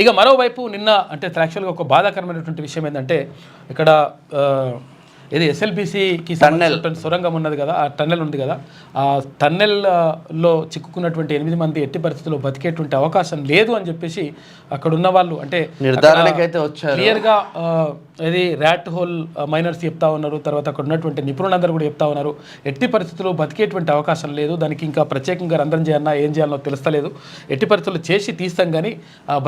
ఇక మరోవైపు నిన్న అంటే యాక్చువల్గా ఒక బాధాకరమైనటువంటి విషయం ఏంటంటే ఇక్కడ ఇది ఎస్ఎల్బిసికి సంబంధించినటువంటి సొరంగం ఉన్నది కదా, ఆ టన్నెల్ ఉంది కదా, ఆ టన్నెల్లో చిక్కుకున్నటువంటి 8 మంది ఎట్టి పరిస్థితుల్లో బతికేటువంటి అవకాశం లేదు అని చెప్పేసి అక్కడ ఉన్న వాళ్ళు అంటే నిర్ధారణకైతే వచ్చారు. క్లియర్గా ఇది ర్యాట్ హోల్ మైనర్స్ చెప్తా ఉన్నారు. తర్వాత అక్కడ ఉన్నటువంటి నిపుణులందరూ కూడా చెప్తా ఉన్నారు ఎట్టి పరిస్థితుల్లో బతికేటువంటి అవకాశం లేదు, దానికి ఇంకా ప్రత్యేకంగా రంధ్రం చేయాలన్నా ఏం చేయాలనో తెలుస్తలేదు, ఎట్టి పరిస్థితుల్లో చేసి తీస్తాం కానీ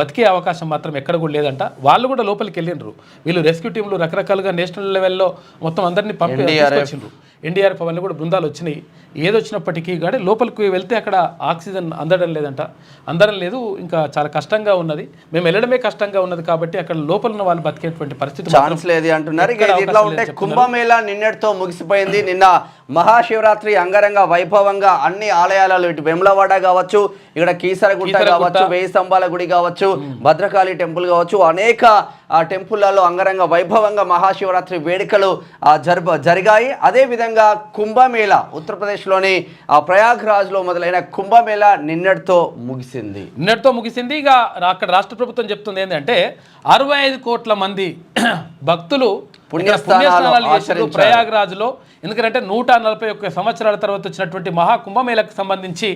బతికే అవకాశం మాత్రం ఎక్కడ కూడా లేదంట. వాళ్ళు కూడా లోపలికి వెళ్ళిండ్రు, వీళ్ళు రెస్క్యూ టీంలు రకరకాలుగా నేషనల్ లెవెల్లో మొత్తం అందరినీ పంపించిండ్రు. ఎన్డీఆర్ఎఫ్ వాళ్ళు కూడా బృందాలు వచ్చినాయి. ఏదొచ్చినప్పటికీ కానీ లోపలికి వెళ్తే అక్కడ ఆక్సిజన్ అందడం లేదంట, అందడం లేదు, ఇంకా చాలా కష్టంగా ఉన్నది, మేము వెళ్ళడమే కష్టంగా ఉన్నది కాబట్టి అక్కడ లోపల ఉన్న వాళ్ళు బతికేటువంటి పరిస్థితి ఛాన్స్ లేదు అంటున్నారు. ఇట్లా ఉంటే కుంభమేళా నిన్నటితో ముగిసిపోయింది. నిన్న మహాశివరాత్రి అంగరంగ వైభవంగా అన్ని ఆలయాలలో ఇటు వెములవాడ కావచ్చు, ఇక్కడ కీసరగుట్ట కావచ్చు, వేయి స్తంభాల గుడి కావచ్చు, భద్రకాళి టెంపుల్ కావచ్చు, అనేక టెంపుల్లలో అంగరంగ వైభవంగా మహాశివరాత్రి వేడుకలు జరిగాయి. అదేవిధంగా కుంభమేళా ఉత్తరప్రదేశ్లోని ప్రయాగ్రాజ్లో మొదలైన కుంభమేళా నిన్నటితో ముగిసింది. ఇక అక్కడ రాష్ట్ర ప్రభుత్వం చెప్తుంది ఏంటంటే 65 కోట్ల మంది భక్తులు పుణ్యస్నానాలు చేశారు ప్రయాగ్రాజ్లో. ఎందుకంటే 141 సంవత్సరాల తర్వాత వచ్చినటువంటి మహాకుంభమేళకు సంబంధించి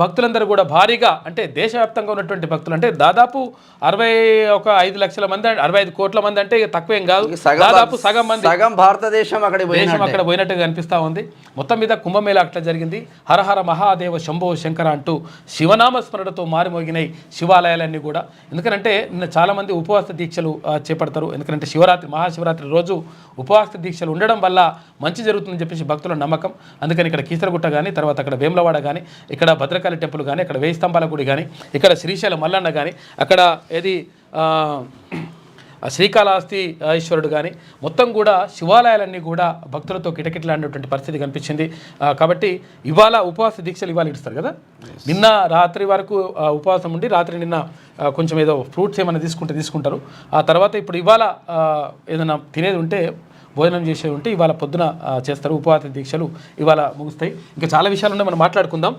భక్తులందరూ కూడా భారీగా అంటే దేశవ్యాప్తంగా ఉన్నటువంటి భక్తులు అంటే దాదాపు 65 లక్షల మంది, 65 కోట్ల మంది అంటే తక్కువేం కాదు, దాదాపు సగం భారతదేశం అక్కడ పోయినట్టుగా కనిపిస్తూ ఉంది. మొత్తం మీద కుంభమేళ అట్లా జరిగింది. హరహర మహాదేవ శంభో శంకర అంటూ శివనామ స్మరణతో మారిమోగినాయి శివాలయాలన్నీ కూడా. ఎందుకంటే నిన్న చాలామంది ఉపవాస దీక్షలు చేపడతారు. ఎందుకంటే మహాశివరాత్రి రోజు ఉపవాస దీక్షలు ఉండడం వల్ల మంచి జరుగుతుందని చెప్పేసి భక్తుల నమ్మకం. అందుకని ఇక్కడ కీసరగుట్ట కానీ, తర్వాత అక్కడ వేములవాడ కానీ, ఇక్కడ భద్రకాళి టెంపుల్ కానీ, అక్కడ వేయి స్తంభాల గుడి కానీ, ఇక్కడ శ్రీశైలం మల్లన్న కానీ, అక్కడ ఏది శ్రీకాళహస్తి ఈశ్వరుడు కానీ, మొత్తం కూడా శివాలయాలన్నీ కూడా భక్తులతో కిటకిటలాడినటువంటి పరిస్థితి కనిపించింది. కాబట్టి ఇవాళ ఉపవాస దీక్షలు ఇవాళ ఇస్తారు కదా, నిన్న రాత్రి వరకు ఉపవాసం ఉండి రాత్రి నిన్న కొంచెం ఏదో ఫ్రూట్స్ ఏమైనా తీసుకుంటారు. ఆ తర్వాత ఇప్పుడు ఇవాళ ఏదైనా తినేది ఉంటే, భోజనం చేసేది ఉంటే ఇవాళ పొద్దున చేస్తారు. ఉపవాస దీక్షలు ఇవాళ ముగుస్తాయి. ఇంకా చాలా విషయాలు ఉన్నాయి, మనం మాట్లాడుకుందాం.